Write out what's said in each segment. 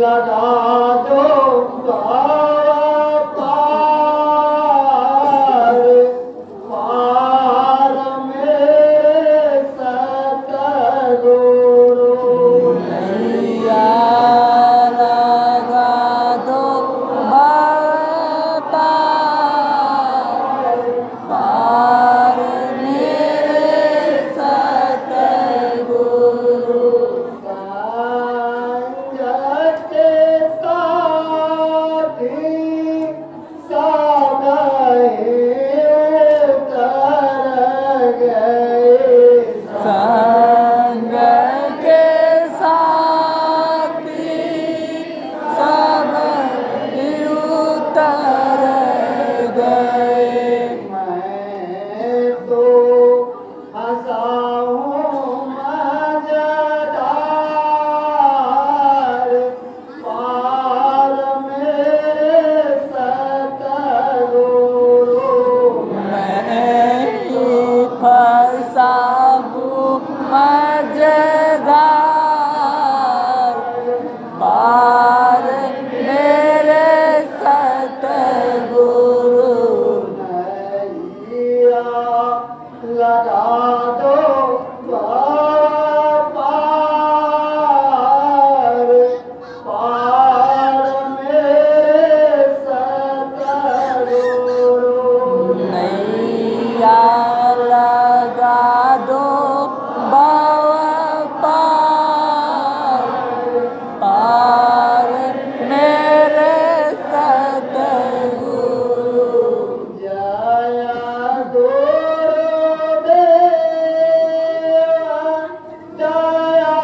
लगा दो पार पार मेरे सतगुरु नैया लगा दो पार पार मेरे सतगुरु संग के साथी सब उतर गए मैं तो हंसा हूँ मज़ेदार पार मेरे सतगुरु मैं फंसा हूँ मज़ेदार पार मेरे सतगुरु नैया लगा दो पार पार मेरे सतगुरु नैया लगा दो पार पार मेरे सतगुरु जया गुरुदेव दया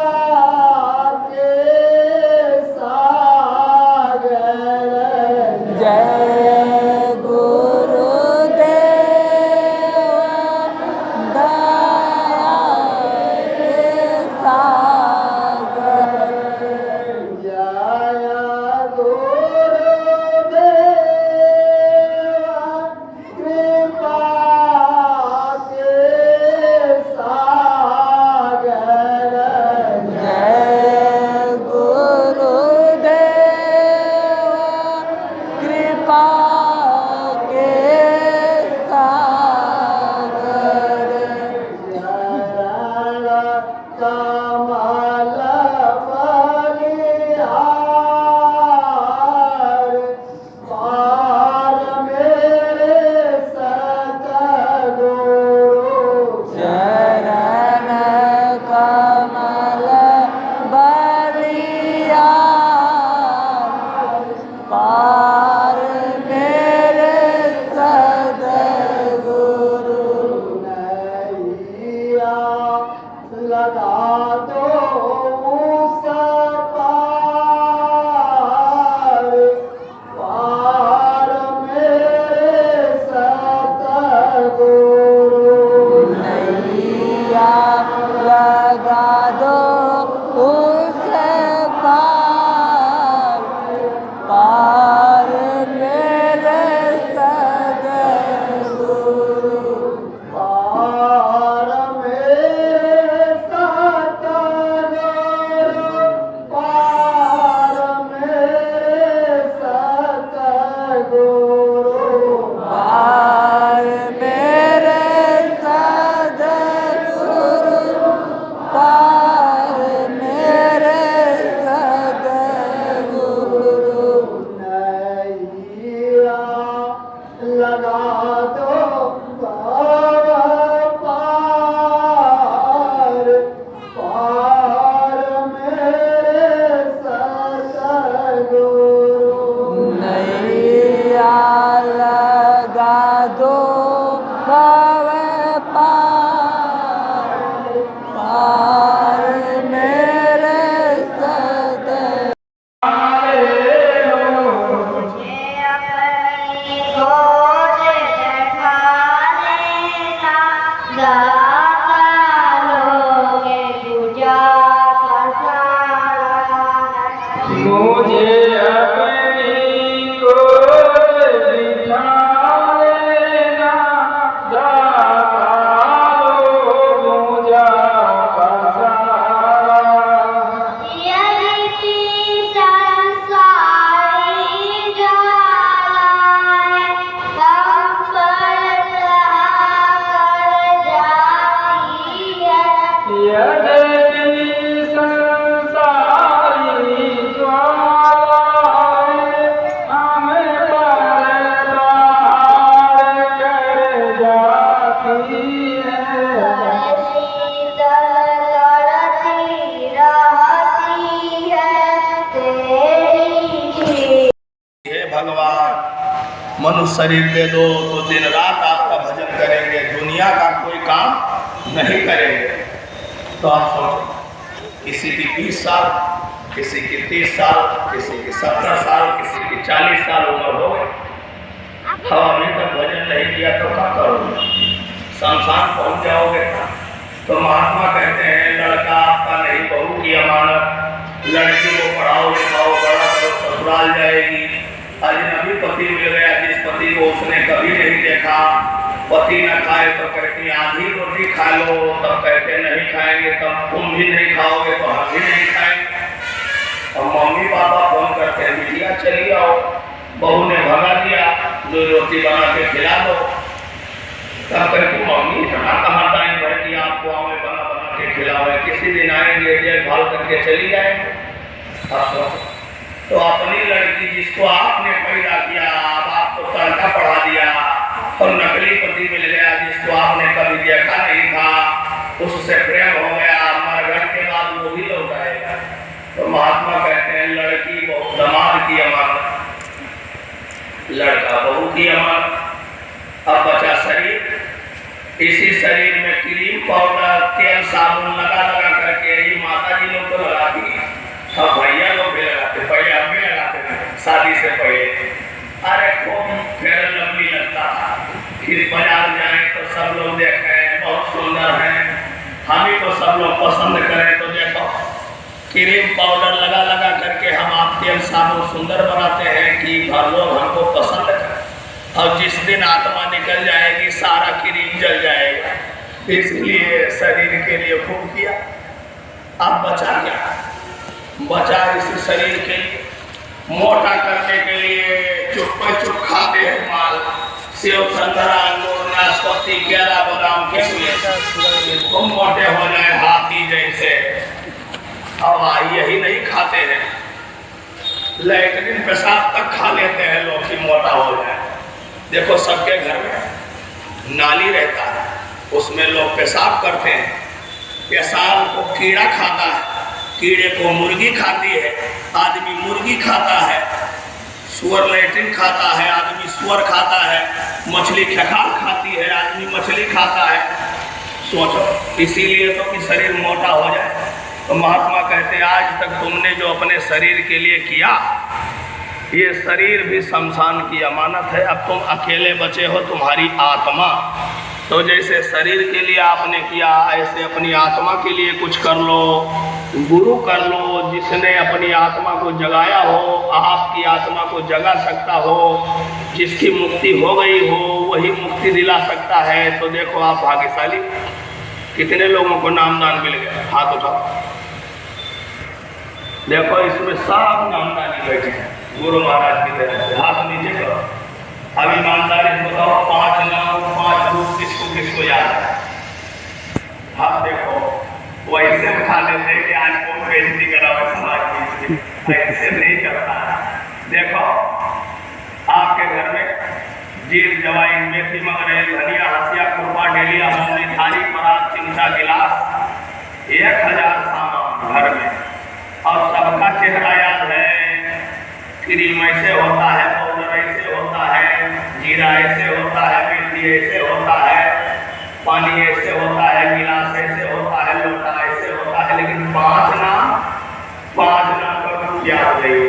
के सागर जय गुरुदेव दया के सागर जया गुरुदेव कृपा के सागर जय गुरुदेव कृपा के सागर चरण कमल बलिहार पार मेरे सतगुरु चरण कमल बलिहार पार मेरे सतगुरु नैया लगा दो उस पार पार मेरे सतगुरु नैया लगा दो उस पार पार मेरे सतगुरु पार मेरे सतगुरु पार मेरे सतगुरु पार मेरे सतगुरु पार मेरे सतगुरु नैया लगा दो पार पार मेरे सतगुरु नैया लगा दो पार पार मेरे सतगुरु मुझे अपनी को बिठा लेना दाता लो मुझा पसारा मनुष्य शरीर दे दो तो दिन रात आपका भजन करेंगे, दुनिया का कोई काम नहीं करेंगे। तो आप सोचो, किसी की 20 साल, किसी की 30 साल, किसी की 70 साल, किसी की 40 साल उम्र हो गई, हम अभी तक भजन नहीं किया तो क्या करोगे? शमशान पहुंच जाओगे। तो महात्मा कहते हैं लड़का आपका नहीं, बहू की अमानत, लड़की को पढ़ाओ लिखाओ बड़ा करो, ससुराल जाएगी। अजनबी पति मिल गया जिस पति को उसने कभी नहीं देखा, पति न खाए तो कहती आधी रोटी खा लो, तब कहते नहीं खाएंगे, तब तुम भी नहीं खाओगे तो हम भी नहीं खाएंगे। और मम्मी पापा फोन करते हैं बिटिया चली आओ, बहू ने भगा दिया, जो रोटी बना के खिला दो। तब करके मम्मी इतना कहाँ टाइम भर दिया आपको, हमें बना बना के खिलाओ, किसी दिन आएंगे देखभाल करके चली जाएंगे। तो अपनी लड़की जिसको आपने पैदा किया, अब आपको तड़का पढ़ा दिया, और नकली पति मिल गया जिसको आपने कभी देखा नहीं था, उससे प्रेम हो गया, मरघट के बाद वो भी लौट आएगा। तो महात्मा कहते हैं लड़की बहुत दामाद की अमानत, लड़का बहू की अमानत। अब बचा शरीर, इसी शरीर में क्रीम पाउडर तेल साबुन लगा लगा करके ये माता जी लोग तो लगाती है, अब भैया लोग भी लगाते, पहले हम भी लगाते थे शादी से पहले। अरे खूब फेयर लवली लगता था, फिर बाजार जाए तो सब लोग देखें बहुत सुंदर है, हम ही तो सब लोग पसंद करें। तो देखो क्रीम पाउडर लगा लगा करके हम आप तेल साबुन सुंदर बनाते हैं कि घर लोग हमको पसंद करें, और जिस दिन आत्मा निकल जाएगी सारा क्रीम जल जाएगा। इसलिए शरीर के लिए खूब किया। अब बचा क्या? बचा इसी शरीर के लिए, मोटा करने के लिए चुप चुप खाते हैं माल, सेव संतरा अंगूर नाशपाती केला बादाम किशमिश, खूब मोटे हो जाए हाथी जैसे। अब यही नहीं खाते हैं, लेकिन पेशाब तक खा लेते हैं लोग कि मोटा हो जाए। देखो सबके घर में नाली रहता है, उसमें लोग पेशाब करते हैं, पेशाब को कीड़ा खाता है, कीड़े को मुर्गी खाती है, आदमी मुर्गी खाता है, सुअर लैट्रिन खाता है, आदमी सुअर खाता है, मछली खेखार खाती है, आदमी मछली खाता है। सोचो, इसीलिए तो कि शरीर मोटा हो जाए। तो महात्मा कहते हैं आज तक तुमने जो अपने शरीर के लिए किया, ये शरीर भी शमशान की अमानत है। अब तुम अकेले बचे हो, तुम्हारी आत्मा, तो जैसे शरीर के लिए आपने किया ऐसे अपनी आत्मा के लिए कुछ कर लो, गुरु कर लो जिसने अपनी आत्मा को जगाया हो, आपकी आत्मा को जगा सकता हो, जिसकी मुक्ति हो गई हो वही मुक्ति दिला सकता है। तो देखो आप भाग्यशाली, कितने लोगों को नामदान मिल गया, हाथ उठाओ। देखो इसमें सब नामदानी बैठे हैं गुरु महाराज की तरफ से, हाथ नीचे करो। अब ईमानदारी से बताओ 5 नाम 5 रूप किसको किसको याद है? आप देखो वैसे उठा लेते कि आज कौन बेइज्जती करा हुआ समाज की, ऐसे नहीं करता। देखो आपके घर में जीर जवाइन मेथी मगरेल धनिया हसिया खुरपा डेलिया मूंगली थाली परात चिमटा गिलास 1000 सामान घर में, और सबका चेहरा याद है। क्रीम ऐसे होता है, पाउडर ऐसे होता है, जीरा ऐसे होता है, मिर्ची ऐसे होता है, पानी ऐसे होता है, गिलास ऐसे होता है, लोटा ऐसे होता है, लेकिन 5 नाम का क्या हो गई?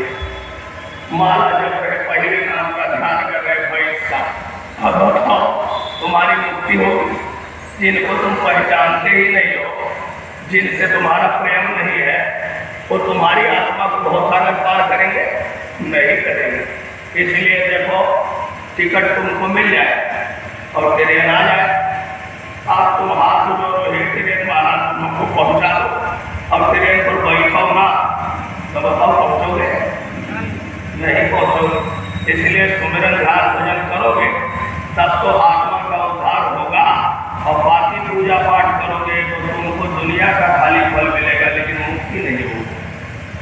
माला जब पहले नाम का ध्यान कर रहे भैंस का, अब बताओ तुम्हारी मुक्ति होगी। जिनको तुम पहचानते ही नहीं हो, जिनसे तुम्हारा प्रेम नहीं है, वो तुम्हारी आत्मा को बहुत सारा पार करेंगे नहीं करेंगे। इसलिए देखो टिकट तुमको मिल जाए और ट्रेन आ जाए, आप तुम हाथ जोड़ो ट्रेन वाला तुमको पहुंचा दो, और ट्रेन पर बैठो ना तो बताओ पहुंचोगे? नहीं पहुंचोगे। इसलिए सुमिरन ध्यान भजन करोगे तब तो आत्मा का उद्धार होगा, और बाकी पूजा पाठ करोगे तो तुमको दुनिया का खाली फल मिलेगा लेकिन मुक्ति नहीं होगी।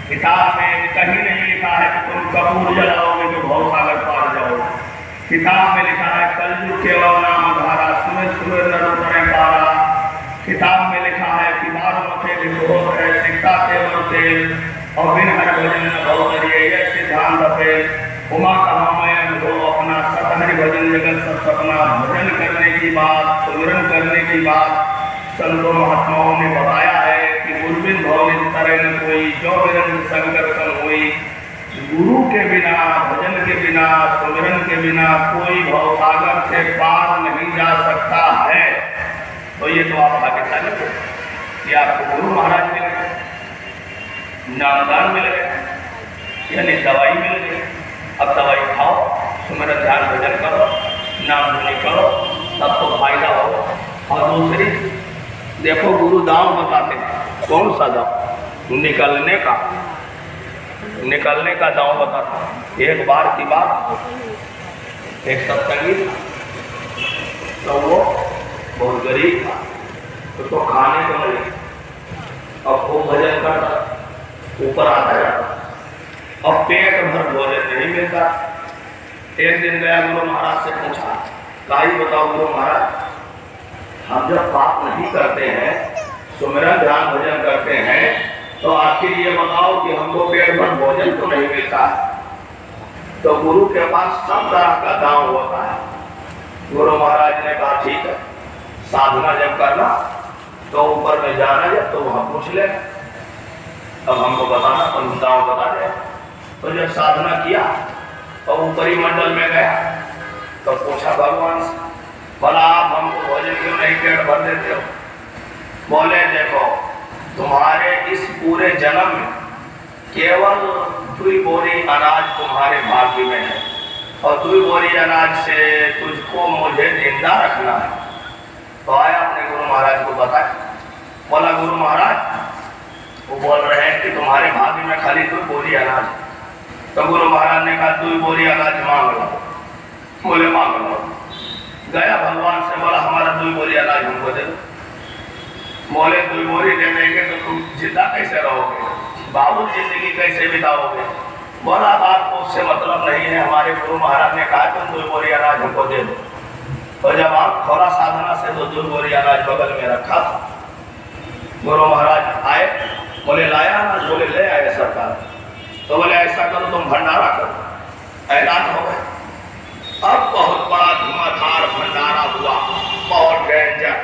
किताब में कहीं नहीं लिखा है कि तुम कपूर जलाओगे तो भव सागर पार जाओगे। किताब में लिखा है कलयुग केवल नाम धारा सुमिर सुमिर नर उतरे पारा। किताब में लिखा है कि बार मथे विभोर है सिक्का केवल तेल, और बिन हर भजन न भव करिए यह सिद्धांत पे। उमा कहा मैं हो अपना सतन भजन जगत सब सपना। भजन करने की बात, सुमिरन करने की बात संतों महात्माओं ने बताया है कि गुरबिन भवन तरन कोई, जो बिरन संकर सन हुई। गुरु के बिना, भजन के बिना, सुमिरन के बिना कोई भवसागर से पार नहीं जा सकता है। तो ये तो आप भाग्यशाली हो कि आपको गुरु महाराज मिल गए, नामदान मिल गए, यानी दवाई मिल गई। अब दवाई खाओ, सुमिरन ध्यान भजन करो, नाम धुनी करो, तब तो फायदा हो। और दूसरी देखो, गुरु दाव बताते हैं। कौन सा दाव? निकलने का दाव बताते। एक बार की बात, एक सत्संगी तो वो बहुत गरीब था, उसको खाने को मिले और खूब भजन करता, ऊपर आता जाता, और पेट भर भोजन नहीं मिलता। एक दिन गया गुरु महाराज से पूछा, काई बताओ गुरु महाराज, हम जब पाप नहीं करते हैं, सुमिरन ध्यान भजन करते हैं, तो आखिर ये बताओ कि हमको पेट भर भोजन तो नहीं मिलता। तो गुरु के पास सब तरह का दाव होता है। गुरु महाराज ने कहा ठीक है, साधना जब करना तो ऊपर में जाना, जब तो वहां पूछ ले, अब हमको बताना, तो दाव बता दे। तो जब साधना किया तो ऊपरी मंडल में गया तो पूछा भगवान से, बोला आप हमको भोजन क्यों नहीं पेट भर देते हो? बोले देखो, तुम्हारे इस पूरे जन्म में केवल 2 बोरी अनाज तुम्हारे भाग्य में है, और 2 बोरी अनाज से तुझको मुझे जिंदा रखना है। तो आया अपने गुरु महाराज को बताया, बोला गुरु महाराज वो बोल रहे हैं कि तुम्हारे भाग्य में खाली 2 बोरी अनाज। तो गुरु महाराज ने कहा 2 बोरी अनाज मांग लो। बोले मांग लो। गया भगवान से, बोला हमारा 2 बोरी अनाज हमको दे दो। बोले 2 बोरी दे देंगे तो तुम जिंदा कैसे रहोगे, बाबू जिंदगी कैसे बिताओगे? बोला बात को उससे मतलब नहीं है, हमारे गुरु महाराज ने कहा तुम 2 बोरी अनाज हमको दे दो। तो जब आप थोड़ा साधना से 2 बोरी अनाज बगल में रखा था, गुरु महाराज आए, बोले लाया अनाज? बोले ले आए सरकार। तो बोले ऐसा करो तुम भंडारा करो। ऐलान हो गया। अब बहुत बड़ा धुआंधार भंडारा हुआ, बहुत डेंजर।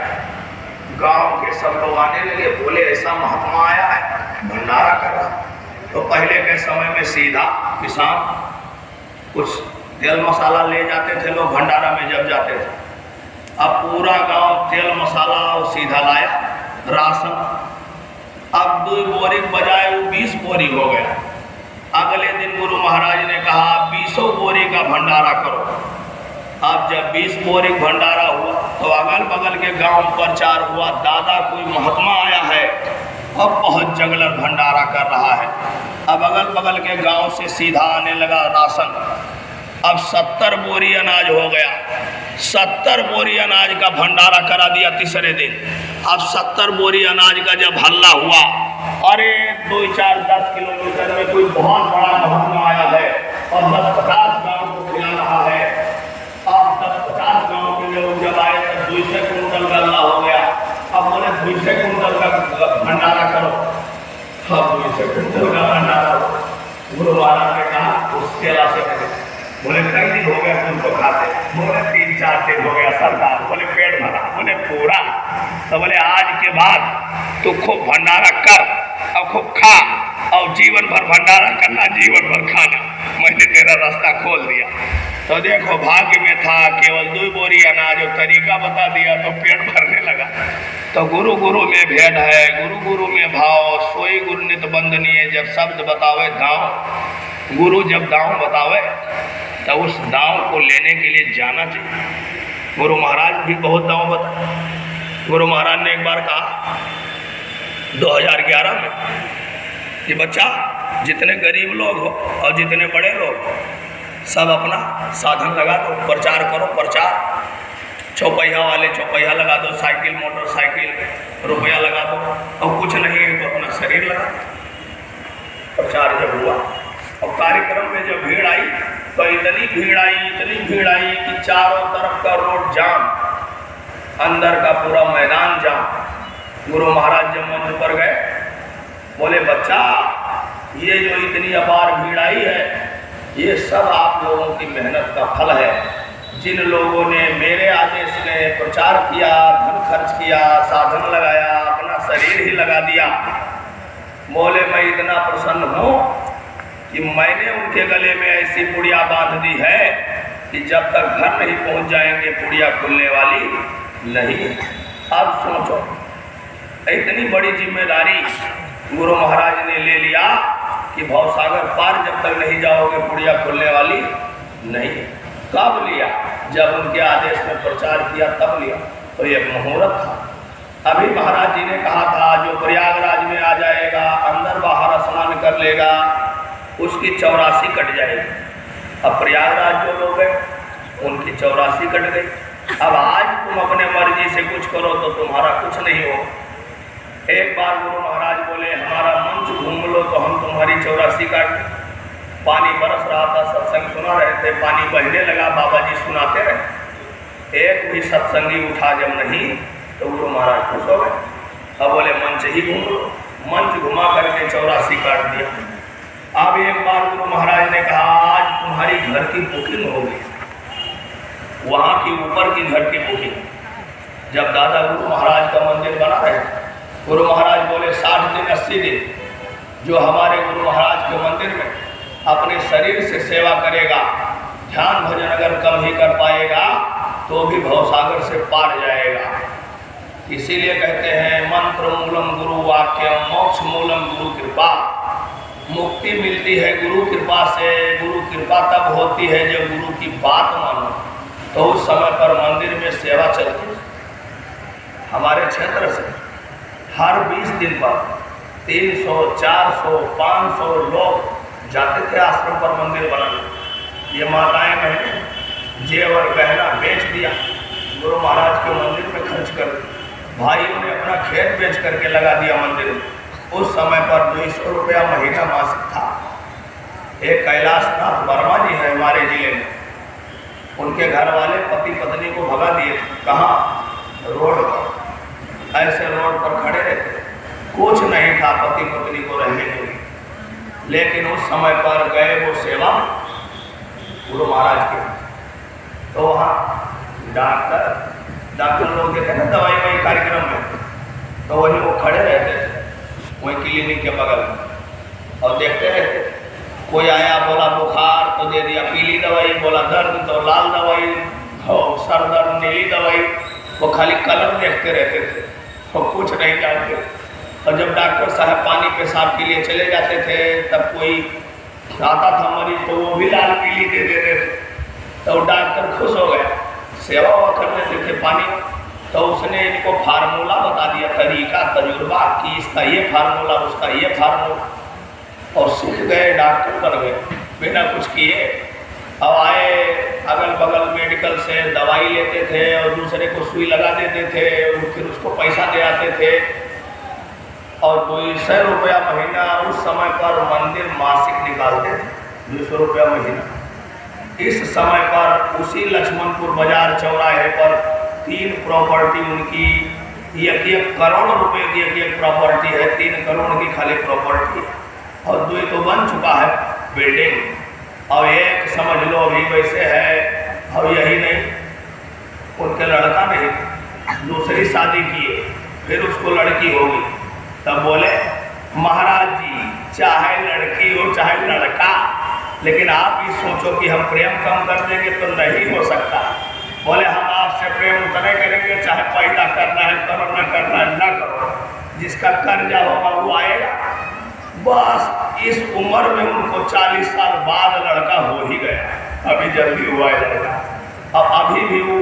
गांव के सब लोग आने लगे, बोले ऐसा महात्मा आया है, भंडारा कर रहा। तो पहले के समय में सीधा किसान कुछ तेल मसाला ले जाते थे लोग भंडारा में जब जाते थे। अब पूरा गांव तेल मसाला और सीधा लाया राशन। अब 2 बोरी बजाय वो 20 बोरी हो गया। अगले दिन गुरु महाराज ने कहा 20 बोरी का भंडारा करो। अब जब 20 बोरी भंडारा हुआ तो अगल बगल के गांव प्रचार हुआ, दादा कोई महात्मा आया है, अब बहुत जगलर भंडारा कर रहा है। अब अगल बगल के गांव से सीधा आने लगा राशन। अब 70 बोरी अनाज हो गया। 70 बोरी अनाज का भंडारा करा दिया तीसरे दिन। अब 70 बोरी अनाज का जब हल्ला हुआ, अरे 2, 4, 10 किलोमीटर में कोई बहुत बड़ा महात्मा आया है और 10-50 गांव को खिला रहा है। अब 10-50 गांव के लोग जब आए तो 200 कुंटल गल्ला हो गया। अब बोले 200 कुंटल का भंडारा करो। अब 200 कुंटल का भंडारा। गुरु महाराज ने कहा उस केला से बोले कई दिन हो गया तुमको खाते? बोले 3-4 दिन हो गया सरकार। बोले पेट भरा? बोले पूरा। तो बोले आज के बाद तू खूब भंडारा कर और खूब खा, और जीवन भर भंडारा करना, जीवन भर खाना। मैंने तेरा रास्ता खोल दिया। तो देखो भाग्य में था केवल 2 बोरी अनाज, और तरीका बता दिया तो पेट भरने लगा। तो गुरु गुरु में भेद है, गुरु गुरु में भाव, सोई गुरु नित बंदनीय। जब शब्द बतावे दांव, गुरु जब दांव बतावे तो उस दांव को लेने के लिए जाना चाहिए। गुरु महाराज भी बहुत दांव बताए। गुरु महाराज ने एक बार कहा 2011 में कि बच्चा जितने गरीब लोग हो और जितने बड़े लोग सब अपना साधन लगा दो, प्रचार करो। प्रचार चौपहिया वाले चौपहिया लगा दो, साइकिल मोटरसाइकिल रुपया लगा दो, और कुछ नहीं है तो अपना शरीर लगा दो। प्रचार जब हुआ और कार्यक्रम में जब भीड़ आई तो इतनी भीड़ आई कि चारों तरफ का रोड जाम, अंदर का पूरा मैदान जाम। गुरु महाराज जब मंच पर गए, बोले बच्चा ये जो इतनी अपार भीड़ आई है, ये सब आप लोगों की मेहनत का फल है। जिन लोगों ने मेरे आदेश में प्रचार किया, धन खर्च किया, साधन लगाया, अपना शरीर ही लगा दिया, बोले मैं इतना प्रसन्न हूँ कि मैंने उनके गले में ऐसी पुड़िया बांध दी है कि जब तक घर नहीं पहुँच जाएंगे पुड़िया खुलने वाली नहीं। अब सोचो, इतनी बड़ी जिम्मेदारी गुरु महाराज ने ले लिया कि भवसागर पार जब तक नहीं जाओगे पुड़िया खुलने वाली नहीं। कब लिया? जब उनके आदेश में प्रचार किया तब लिया। तो ये मुहूर्त था। अभी महाराज जी ने कहा था जो प्रयागराज में आ जाएगा, अंदर बाहर स्नान कर लेगा, उसकी 84 कट जाएगी। अब प्रयागराज जो लोग हैं उनकी 84 कट गई। अब आज तुम अपने मर्जी से कुछ करो तो तुम्हारा कुछ नहीं हो। एक बार गुरु महाराज बोले हमारा मंच घूम लो तो हम तुम्हारी 84 काट दें। पानी बरस रहा था, सत्संग सुना रहे थे, पानी बहने लगा, बाबा जी सुनाते रहे। एक भी सत्संगी उठा जब नहीं तो गुरु महाराज खुश हो गए। अब बोले मंच ही घूम लो। मंच घुमा करके 84 काट दिया। अब एक बार गुरु महाराज ने कहा आज तुम्हारी घर की बुकिंग होगी, वहाँ की ऊपर की घर की बुकिंग। जब दादा गुरु महाराज का मंदिर बना रहे, गुरु महाराज बोले 60 दिन 80 दिन जो हमारे गुरु महाराज के मंदिर में अपने शरीर से सेवा करेगा, ध्यान भजन अगर कम ही कर पाएगा तो भी भवसागर से पार जाएगा। इसीलिए कहते हैं मंत्र मूलम गुरु वाक्यम, मोक्ष मूलम गुरु कृपा। मुक्ति मिलती है गुरु कृपा से। गुरु कृपा तब होती है जब गुरु की बात मानो। तो उस समय पर मंदिर में सेवा चलती है। हमारे क्षेत्र से हर 20 दिन पर 300, 400, 500 लोग जाते थे आश्रम पर मंदिर बनाने। ये माताएं बहनें जेवर गहना बेच दिया, गुरु महाराज के मंदिर में खर्च कर दिया। भाइयों ने अपना खेत बेच करके लगा दिया मंदिर में। उस समय पर 200 रुपया महीना मासिक था। एक कैलाशनाथ वर्मा जी है हमारे जिले में, उनके घर वाले पति पत्नी को भगा दिए। कहाँ? रोड पर। ऐसे रोड पर खड़े रहते, कुछ नहीं था पति पत्नी को रहने के लिए। लेकिन उस समय पर गए वो सेवा गुरु महाराज के। तो वहाँ डॉक्टर लोग देखे ना दवाई वाई कार्यक्रम में, तो वही वो खड़े रहते थे वही क्लिनिक के बगल में और देखते रहते। कोई आया बोला बुखार तो दे दिया पीली दवाई, बोला दर्द तो लाल दवाई, और सर दर्द नीली दवाई। वो खाली कलर देखते रहते थे और कुछ नहीं जानते। और जब डॉक्टर साहब पानी पेशाब के लिए चले जाते थे तब कोई आता था मरीज तो वो भी लाल पीली दे देते थे। तो डॉक्टर खुश हो गया, सेवा हुआ कर देते थे पानी। तो उसने इनको फार्मूला बता दिया, तरीका तजुर्बा कि इसका ये फार्मूला उसका ये फार्मूला, और सीख गए, डॉक्टर बन गए बिना कुछ किए। अब आए अगल बगल मेडिकल से दवाई लेते थे और दूसरे को सुई लगा देते थे, फिर उसको पैसा दे आते थे। और 200 रुपया महीना उस समय पर मंदिर मासिक निकालते थे, 200 रुपया महीना। इस समय पर उसी लक्ष्मणपुर बाजार चौराहे पर 3 प्रॉपर्टी उनकी, 1 करोड़ रुपए की एक प्रॉपर्टी है, 3 करोड़ की खाली प्रॉपर्टी। और 2 तो बन चुका है बिल्डिंग, और एक समझ लो अभी वैसे है। और यही नहीं, उनके लड़का नहीं, दूसरी शादी किए, फिर उसको लड़की होगी। तब बोले महाराज जी चाहे लड़की हो चाहे लड़का, लेकिन आप ही सोचो कि हम प्रेम कम कर देंगे तो नहीं हो सकता। बोले हम आपसे प्रेम उतने करेंगे चाहे पैदा करना है करो, न करना है न करो, जिसका कर्जा होगा वो आएगा। बस इस उम्र में उनको 40 साल बाद लड़का हो ही गया, अभी जल्दी हुआ है लड़का। अब अभी भी वो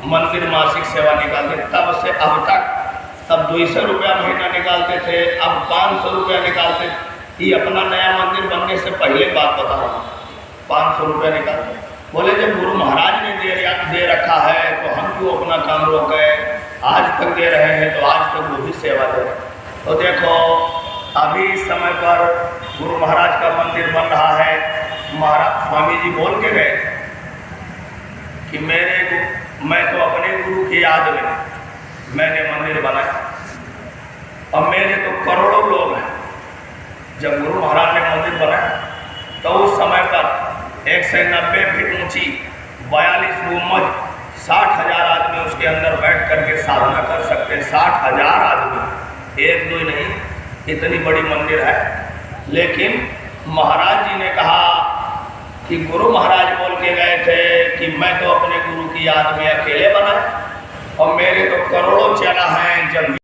मंदिर मासिक सेवा निकालते, तब से अब तक। तब 200 रुपया महीना निकालते थे, अब 500 रुपया निकालते। ये अपना नया मंदिर बनने से पहले बात बता रहा हूँ, 500 रुपया निकालते। बोले जब गुरु महाराज ने दे रखा है तो हम क्यों अपना काम रोक गए, आज तक दे रहे हैं तो आज तक वो भी सेवा दे रहे हैं। तो देखो अभी इस समय पर गुरु महाराज का मंदिर बन रहा है। महाराज स्वामी जी बोल के गए कि मैं तो अपने गुरु की याद में मैंने मंदिर बनाया, और मेरे तो करोड़ों लोग हैं। जब गुरु महाराज ने मंदिर बनाया तो उस समय पर 190 फीट ऊंची 42 गुम्बद, 60,000 आदमी उसके अंदर बैठ करके साधना कर सकते हैं। 60,000 आदमी, एक दो नहीं, इतनी बड़ी मंदिर है। लेकिन महाराज जी ने कहा कि गुरु महाराज बोल के गए थे कि मैं तो अपने गुरु की याद में अकेले बना और मेरे तो करोड़ों चेला हैं। जब